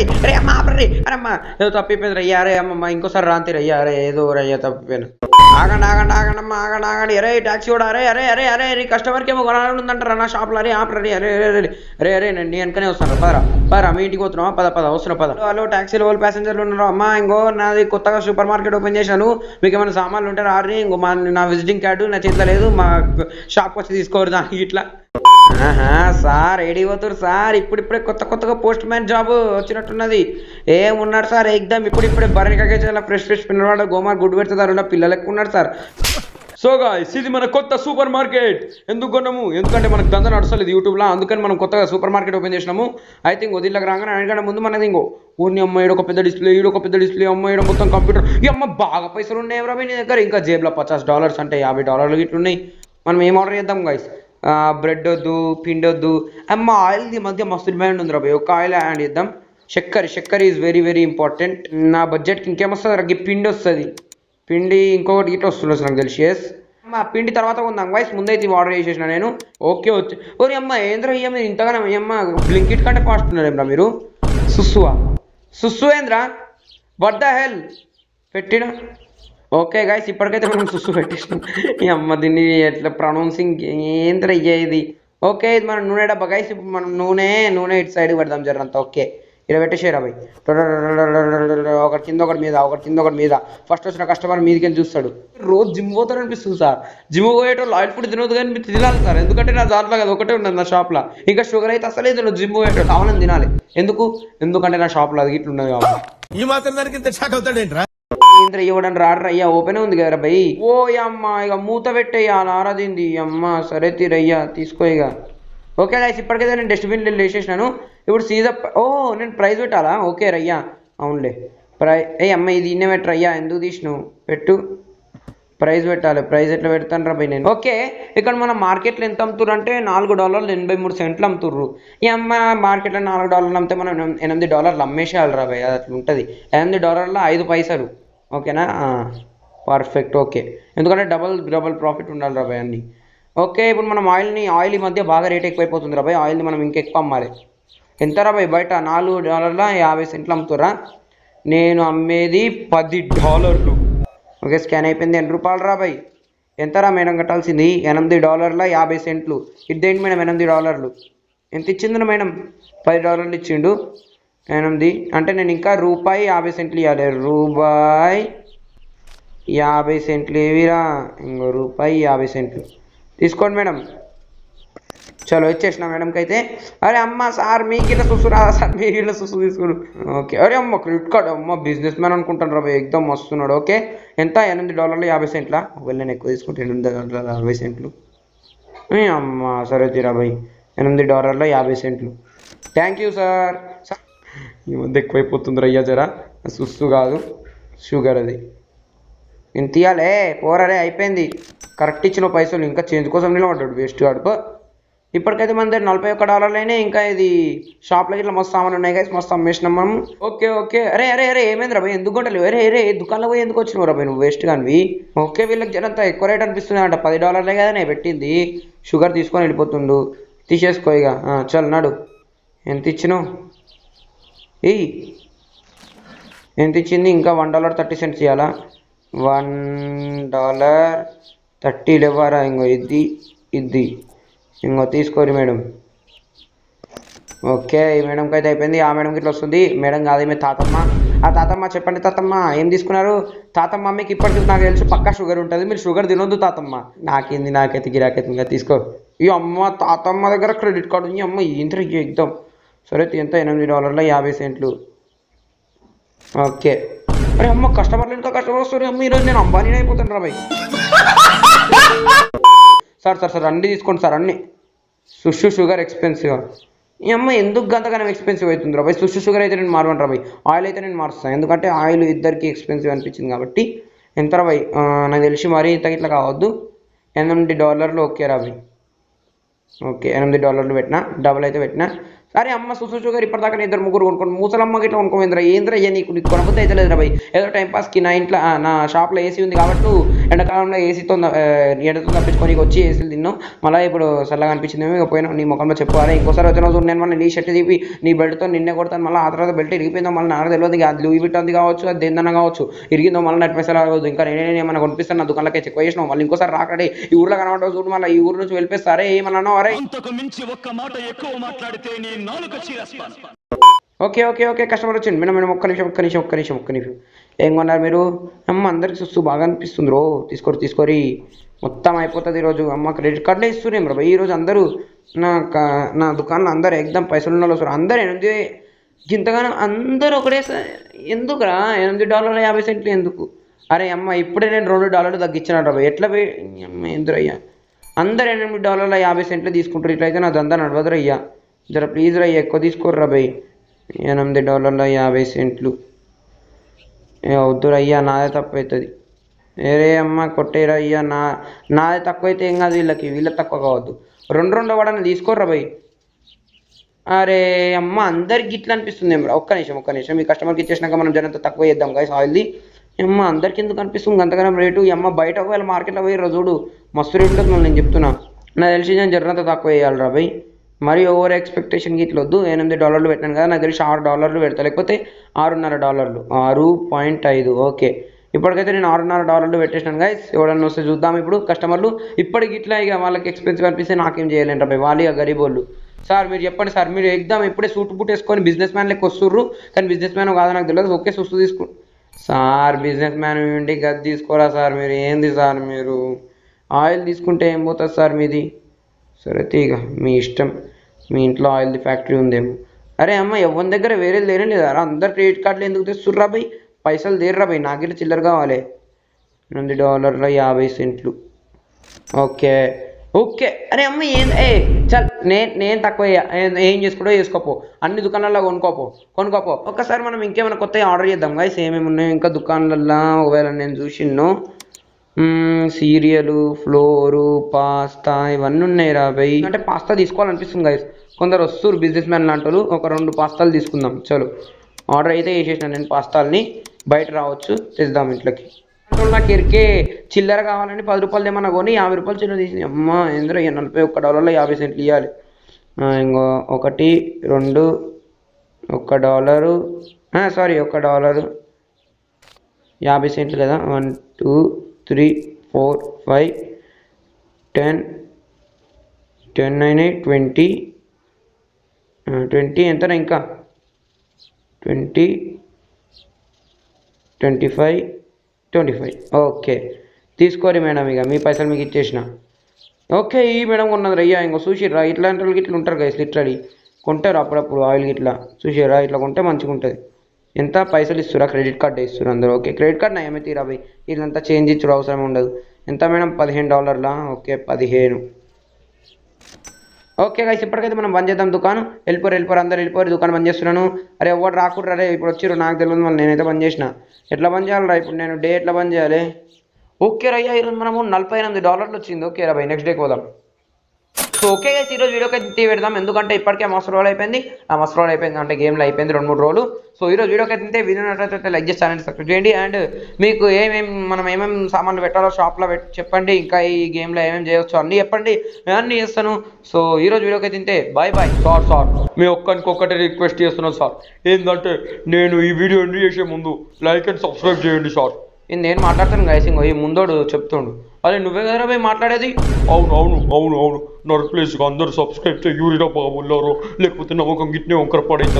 ఆపరే రే అమ్మ ఆపరే అరే అమ్మ ఏదో తప్పిపోయింది రయ్యా అరే అమ్మమ్మ ఇంకోసారి రాంతి రయ్యా అరే ఏదో రయ్యా తప్పిపోయాను ఆగండి ఆగండి ఆగండి అమ్మ ఆగండి ఆగండి అరే ట్యాక్సీ కూడా అరే అరే అరే అరే నీ కస్టమర్కి ఏమో కొనాలని ఉందంటారా నా షాప్లో అరే ఆపరే అరే అరే అరే అరే అరే నేను వెనకనే వస్తాను పదరా పదరా మీ ఇంటికి పోతున్నావా పద పద వస్తున్నా పద వాళ్ళు ట్యాక్సీలో వాళ్ళు ప్యాసింజర్లు ఉన్నారు అమ్మ ఇంకో నాది కొత్తగా సూపర్ మార్కెట్ ఓపెన్ చేశాను మీకు ఏమైనా సామాన్లు ఉంటారు ఆర్డర్ ఇంకో నా విజిటింగ్ కార్డు నా చేతిలో లేదు మా షాప్కి వచ్చి తీసుకోరు దానికి ఇట్లా సార్ ఏడి పోతారు సార్ ఇప్పుడిప్పుడే కొత్తగా పోస్ట్ మ్యాన్ జాబ్ వచ్చినట్టున్నది ఏమున్నాడు సార్ ఎగ్దాం ఇప్పుడిప్పుడే బరణికాకే చాలా ఫ్రెష్ పిల్లవాడు గోమార్ గుడ్డు పెడుతున్నారు పిల్లలు ఎక్కువ ఉన్నాడు సార్ సో గాయ్స్ ఇది మన కొత్త సూపర్ మార్కెట్ ఎందుకు కొన్నాము ఎందుకంటే మనకు దందా నడుస్తలేదు యూట్యూబ్లో అందుకని మనం కొత్తగా సూపర్ మార్కెట్ ఓపెన్ చేసినాము ఐ థింక్ వదిలేక రాగానే అడిగానే ముందు మనది ఇంకో ఊరిని అమ్మ ఈడొక పెద్ద డిస్ప్లే ఈడొక పెద్ద డిస్ప్లే అమ్మ ఈడ మొత్తం కంప్యూటర్ ఈ అమ్మ బాగా పైసలు ఉన్నాయి ఎవరో నీ దగ్గర ఇంకా జేబులో $50 అంటే $50 ఇట్లున్నాయి మనం ఏం ఆర్డర్ చేద్దాం గాయ్స్ బ్రెడ్ వద్దు పిండి వద్దు అమ్మ ఆయిల్ ఈ మధ్య మస్తు డిమాండ్ ఉంది రాబోయ్ ఒక ఆయిల్ యాడ్ చేద్దాం చక్కెర ఈజ్ వెరీ ఇంపార్టెంట్ నా బడ్జెట్కి ఇంకేమొస్తుంది రా పిండి వస్తుంది పిండి ఇంకొకటి ఇట్లా వస్తుంది నాకు తెలిసి ఎస్ అమ్మ పిండి తర్వాత కొందాం వాయిస్ ముందైతే ఆర్డర్ చేసేసిన నేను ఓకే వచ్చి ఓరి అమ్మ ఏంద్ర ఇయ్య మీరు ఇంతగానే అమ్మ బ్లింకిట్ కంటే ఫాస్ట్ ఉన్నారేమ్రా మీరు సుస్సు ఏంద్రా వాట్ ద హెల్ పెట్టిన ఓకే గాయస్ ఇప్పటికైతే మనం సుస్సు పెట్టేసినాం ఈ అమ్మ దీన్ని ఎట్లా ప్రొనౌన్సింగ్ ఏంద్ర ఇది ఓకే ఇది మన నూనె డబ్బా గాయస్ ఇప్పుడు మనం నూనె ఇటు సైడ్ పెడదాం జరంతా ఓకే ఇలా పెట్టేసారా భయ్ ఒకటి కింద ఒకటి మీద ఫస్ట్ వచ్చిన కస్టమర్ మీదికి చూస్తాడు రోజు జిమ్ పోతారు అనిపిస్తుంది సార్ జిమ్ పోయేటోళ్ళు ఆయిల్ ఫుడ్ తినదు కానీ మీరు తినాలి సార్ ఎందుకంటే నా దాంట్లో కదా ఒకటే ఉండదు నా షాప్లో ఇంకా షుగర్ అయితే అసలే తినదు జిమ్ పోయేటోళ్ళు కావాలని తినాలి ఎందుకంటే నా షాప్లో అది ఇట్లా ఉన్నది కాబట్టి ఈ మాత్రం దానికి ఇంత షాక్ అవుతాడేంట్రా ఇంద్ర ఇవ్వడానికి రాడరయ్యా ఓపెన్ ఉంది కదా భయ్ ఓ అమ్మ ఇక మూత పెట్టేయ్యా నారాదింది అమ్మ సరే తీరయ్యా తీసుకో ఇక ఓకే గాయస్ ఇప్పటికైతే నేను డస్ట్బిన్లో వేసేసినాను ఇప్పుడు సీదా నేను ప్రైజ్ పెట్టాలా ఓకే రయ్యా అవునులే అమ్మ ఇది ఇన్నే పెట్టరయ్యా ఎందుకు తీసినావు పెట్టు ప్రైజ్ పెట్టాలి ప్రైజ్ ఎట్లా పెడతాను రా భయ్ నేను ఓకే ఇక్కడ మన మార్కెట్లో ఎంత అమ్ముతుర్రు అంటే $4.83 అమ్ముతుర్రు ఈ అమ్మ మార్కెట్లో $4 అమ్మితే మనం $8 అమ్మేసేయాలి రా భయ్ అది అట్లా ఉంటుంది $8 5 పైసలు ఓకేనా పర్ఫెక్ట్ ఓకే ఎందుకంటే డబల్ ప్రాఫిట్ ఉండాలి రా భయ్ అన్ని ఓకే ఇప్పుడు మనం ఆయిల్ ఈ మధ్య బాగా రేట్ ఎక్కువైపోతుంది రా భయ్ ఆయిల్ని మనం ఇంకెక్కువ అమ్మాలి ఎంత రా భయ్ బయట $4.50 అమ్ముతురా నేను అమ్మేది $10 ఓకే స్కాన్ అయిపోయింది $8 రా భయ్ ఎంత రా మేడం కట్టాల్సింది $8.50 ఇదేంటి మేడం $8 ఎంత ఇచ్చింది మేడం $10 ఇచ్చిండు 8 అంటే నేను ఇంకా ₹50 ఇవ్వాలి ₹50 ఏవిరా ఇంకో ₹50 తీసుకోండి మేడం చలో ఇచ్చేసిన మేడంకి అయితే అరే అమ్మ సార్ మీకు ఇట్లా సుసు రాదా సార్ మీరు ఇట్లా సుసు తీసుకుని ఓకే అరే అమ్మ క్రెడిట్ కార్డ్ అమ్మ బిజినెస్ మ్యాన్ అనుకుంటాను రా ఎగ్దమ్ వస్తున్నాడు ఓకే ఎంత $8.50 ఒకవేళ నేను ఎక్కువ తీసుకుంటే $8.60 అమ్మ సరే తీరా భయ్ $8.50 థ్యాంక్ యూ సార్ ఈ మధ్య ఎక్కువైపోతుంది రయ్యా జరా సుస్సు కాదు షుగర్ అది నేను తీయాలే పోరారే అయిపోయింది కరెక్ట్ ఇచ్చిన పైసలు ఇంకా చేంజ్ కోసం నిలబడ్డాడు వేస్ట్ గడుపు ఇప్పటికైతే మన దగ్గర $41 అయినాయి ఇంకా ఇది షాప్లో ఇట్లా మస్తు సామాన్ ఉన్నాయి గైస్ మస్తు అమ్మేసినాం మనం ఓకే అరే ఏమైంది రా భయ్ ఎందుకు కొంటలేవు అరే దుకాణంలో పోయి ఎందుకు వచ్చినావు రా భయ్ నువ్వు వేస్ట్ కానివి ఓకే వీళ్ళకి జనంతా ఎక్కువ రేట్ అనిపిస్తుంది అంట $10 కదా నేను పెట్టింది షుగర్ తీసుకొని వెళ్ళిపోతుండు తీసేసుకో ఇక చల్ నాడు ఎంత ఇచ్చినావు ఎంత ఇచ్చింది ఇంకా $1.30 ఇవ్వాలా $1.30 ఇవ్వరా ఇంకో ఇది ఇంకో తీసుకోరు మేడం ఓకే ఈ మేడంకి అయితే అయిపోయింది ఆ మేడంకి ఇట్లా వస్తుంది మేడం కాదు ఈమె తాతమ్మ చెప్పండి తాతమ్మ ఏం తీసుకున్నారు తాతమ్మ మీకు ఇప్పటికి నాకు తెలుసు పక్కా షుగర్ ఉంటుంది మీరు షుగర్ తినొద్దు తాతమ్మ నాకైతే గిరాకైతే ఇంకా తీసుకో ఈ అమ్మ తాతమ్మ దగ్గర క్రెడిట్ కార్డు ఉంది అమ్మ ఏంటి ఎగ్దాం సరే ఎంత $8.50 ఓకే అరే అమ్మ కస్టమర్లు ఇంకా కస్టమర్ వస్తారు అమ్మ ఈరోజు నేను అంబానీ అయిపోతాను రా భయ్ సార్ అన్నీ తీసుకోండి సార్ అన్నీ సుషు షుగర్ ఎక్స్పెన్సివ్ ఈ అమ్మ ఎందుకు గంతగానం ఎక్స్పెన్సివ్ అవుతుంది రా భయ్ సుషు షుగర్ అయితే నేను మారవను రా భయ్ ఆయిల్ అయితే నేను మారుస్తాను ఎందుకంటే ఆయిల్ ఇద్దరికి ఎక్స్పెన్సివ్ అనిపించింది కాబట్టి ఎంత రా భయ్ నాకు తెలిసి మరీ ఇంత ఇట్లా కావద్దు $8 ఓకే రా భయ్ ఓకే $8 పెట్టినా డబుల్ అయితే పెట్టినా అరే అమ్మ సుసు షుగర్ ఇప్పటిదాకా ఇద్దరు ముగ్గురు కొనుక్కోండి ముసలమ్మకి ఇట్లా కొనుక్కోవేంద్రా ఏంద్రా నీకు కొనబుద్ధి అయితే లేదు రా భయ్ ఏదో టైంపాస్కి నా ఇంట్లో నా షాప్లో ఏసీ ఉంది కాబట్టి ఎండాకాలంలో ఏసీతో ఎండతో తప్పించుకొని వచ్చి ఏసీలు తిన్నావు, మళ్ళీ ఇప్పుడు చల్లగా అనిపించింది ఇక పోయినా నీ ముఖంలో చెప్పాలి. ఇంకోసారి వచ్చిన రోజు నేను మళ్ళీ నీ షర్ట్ తీపి నీ బెల్ట్తో నిన్నే కొడతాను. మళ్ళీ ఆ తర్వాత బెల్ట్ ఇరిగిపోయిందో మళ్ళీ నాకు తెలియదు, అది లూయి విట్టాంది కావచ్చు, అది దేనిదన్నా కావచ్చు, ఇరిగిందో మళ్ళీ నెట్ పైసలు రావద్దు. ఇంకా నేనే ఏమన్నా కొనిపిస్తాను నా దుకాణంలోకి చెక్ చేసినావు, మళ్ళీ ఇంకోసారి రాకడే ఈ ఊర్లో కనబడవు చూడు, మళ్ళీ ఈ ఊరు నుంచి వెళ్ళిపోతారే ఏమన్నా అరే. ఓకే ఓకే ఓకే కస్టమర్ వచ్చింది. మేడం ఒక్క నిమిషం. ఏం కొన్నారు మీరు? అమ్మ అందరికి చూస్తూ బాగా అనిపిస్తుంది రో, తీసుకోరి మొత్తం అయిపోతుంది ఈరోజు. అమ్మ క్రెడిట్ కార్డులే ఇస్తున్నాం రా ఈరోజు అందరూ నా దుకాణంలో అందరూ ఎగ్దమ్ పైసలు ఉన్న వస్తారు అందరూ. ఇంతగానో అందరూ ఒకటే ఎందుకురా $8.50 ఎందుకు? అరే అమ్మ ఇప్పుడే నేను $2 తగ్గించినాడు రా ఎట్లా అమ్మ ఎందురయ్యా అందరు $8.50 తీసుకుంటారు, ఇట్లయితే నా దందా నడవదు రయ్యా. జర ప్లీజ్ రయ్యా ఎక్కువ తీసుకోర్రా భయ్. $8.50 వద్దురయ్యా, నాదే తప్పు అవుతుంది. వేరే అమ్మ కొట్టేరా అయ్యా, నాదే తక్కువ అయితే ఏం కాదు, వీళ్ళకి తక్కువ కావద్దు. రెండు వాడని తీసుకోర్రా భయ్. అరే అమ్మ అందరికి ఇట్లా అనిపిస్తుంది ఏం రా. ఒక్క నిమిషం మీ కస్టమర్కి ఇచ్చేసినాక మనం జనంతో తక్కువ చేద్దాం గైస్ ఆయిల్ది. అమ్మ అందరికి ఎందుకు అనిపిస్తుంది అంతగానం రేటు? ఈ అమ్మ బయట ఒకవేళ మార్కెట్లో పోయి చూడు మస్తు రేటు ఉంటుంది మళ్ళీ. నేను చెప్తున్నా నాకు తెలిసి నేను జరంతా తక్కువ వేయాలి రా భయ్. మరి ఓవర్ ఎక్స్పెక్టేషన్కి ఇట్లా వద్దు. $8 పెట్టాను కదా, నాకు తెలిసి $6 పెడతా, లేకపోతే $6.5 6.5. ఓకే ఇప్పటికైతే నేను $6.5 పెట్టేసినాను గైస్. ఎవడన్నా వస్తే చూద్దాం ఇప్పుడు కస్టమర్లు. ఇప్పటికి ఇట్లా ఇక వాళ్ళకి ఎక్స్పెన్సివ్ అనిపిస్తే నాకేం చేయలేంట భయ్, వాళ్ళు ఇక గరీబ్ వాళ్ళు. సార్ మీరు చెప్పండి సార్, మీరు ఎగ్దాం ఇప్పుడే సూట్ బూట్ వేసుకొని బిజినెస్ మ్యాన్ లెక్క వస్తుర్రు, కానీ బిజినెస్ మ్యాన్ కాదు నాకు తెలియదు. ఓకే సుస్తు తీసుకో సార్, బిజినెస్ మ్యాన్ ఏంటి గది తీసుకోరా సార్. మీరు ఏంది సార్, మీరు ఆయిల్ తీసుకుంటే ఏం పోతుంది సార్ మీది? సరే ఇక మీ ఇష్టం, మీ ఇంట్లో ఆయిల్ది ఫ్యాక్టరీ ఉందేమో. అరే అమ్మ ఎవరి దగ్గర వేరే లేనే లేదా? అందరు క్రెడిట్ కార్డులు ఎందుకు తెస్తుర్రా భయ్? పైసలు తీర్రా భయ్, నాకే చిల్లర కావాలి. $8.50. ఓకే అరే అమ్మ చల్ నేను తక్కువ ఏం చేసుకోపో, అన్ని దుకాణాల్లో కొనుక్కోపో. ఒక్కసారి మనం ఇంకేమైనా కొత్తగా ఆర్డర్ చేద్దాం గైస్. ఏమేమి ఉన్నాయో ఇంకా దుకాణాలల్లో ఒకవేళ నేను చూసిన్నో సీరియలు, ఫ్లోరు, పాస్తా ఇవన్నీ ఉన్నాయి రా భయ్. అంటే పాస్తా తీసుకోవాలనిపిస్తుంది గైస్. కొందరు వస్తున్నారు బిజినెస్ మ్యాన్ లాంటి వాళ్ళు. ఒక 2 పాస్తాలు తీసుకుందాం చలో. ఆర్డర్ అయితే చేసేసినాను నేను పాస్తాలని, బయట రావచ్చు తెద్దాం ఇంట్లోకి. నాకు ఎరికే చిల్లర కావాలని $10 ఏమన్నా కొని $50 చిల్లర తీసి అమ్మ ఎందులో $41 50 ఇవ్వాలి. ఇంకో 1 2 $1 సారీ $1 50 కదా. 1 2 3 4 5 10 10 9 20 20 ఎంతనా ఇంకా 20 25 25. ఓకే తీసుకోరి మేడం, ఇక మీ పైసలు మీకు ఇచ్చేసిన. ఓకే ఈ మేడం ఉన్నది రయ్యా. ఇంకో చూసిర్రా ఇట్లాంటి వాళ్ళకి ఇట్లా ఉంటారు గైస్, లిటరలీ కొంటారు అప్పుడప్పుడు ఆయిల్ ఇట్లా. చూసిర్రా ఇట్లా కొంటే మంచిగా ఉంటుంది. ఎంత పైసలు ఇస్తురా? క్రెడిట్ కార్డ్ ఇస్తున్నారు అందరూ. ఓకే క్రెడిట్ కార్డ్ నయమే తీరా భయ్, ఇదంతా చేంజ్ ఇచ్చుడు అవసరం ఉండదు. ఎంత మేడం? $15. ఓకే 15. ఓకే గైస్ ఇప్పటికైతే మనం బంద్ చేద్దాం దుకాణం. వెళ్ళిపోరు అందరు వెళ్ళిపోరు, దుకాణం బంద్ చేస్తున్నాను. అరే ఎవరు రాకుండా రే, ఇప్పుడు వచ్చిర్రు నాకు తెలియదు, మళ్ళీ నేనైతే బంద్ చేసిన. ఎట్లా బంద్ చేయాలి రా ఇప్పుడు నేను? డే ఎట్లా బంద్ చేయాలి? ఓకే రయ్యా ఈరోజు మనము $48 వచ్చింది. ఓకే రా భయ్ నెక్స్ట్ డేకి పోదాం. సో ఓకే గైస్ ఈరోజు వీడియోకి అయితే పెడదాం, ఎందుకంటే ఇప్పటికే మస్తు రోజులు అయిపోయింది. అంటే గేమ్లో అయిపోయింది 2-3 రోజులు. సో ఈరోజు వీడియోకి అయితే వీడియో నచ్చితే లైక్ చేసి ఛానల్ సబ్స్క్రైబ్ చేయండి. అండ్ మీకు మనం ఏమేమి సామాన్లు పెట్టాలో షాప్లో చెప్పండి, ఇంకా ఈ గేమ్లో ఏమేమి చేయవచ్చు అన్నీ చెప్పండి, అన్నీ చేస్తాను. సో ఈరోజు వీడియోకి అయితే బాయ్. సార్ మీ ఒక్కరికొక్కటి రిక్వెస్ట్ చేస్తున్నాను సార్, ఏంటంటే నేను ఈ వీడియో ఎండ్ చేసే ముందు లైక్ అండ్ సబ్స్క్రైబ్ చేయండి సార్. నేను మాట్లాడతాను గైస్, ఇంకో ఈ ముందోడు చెప్తుండు. అదే నువ్వే కదా పోయి మాట్లాడేది? అవును నా ప్లీజ్ అందరూ సబ్స్క్రైబ్ చేయూరిరా బాబుల్లారో, లేకపోతే నమ్మకం గిట్నే వంకర పడైతుంది.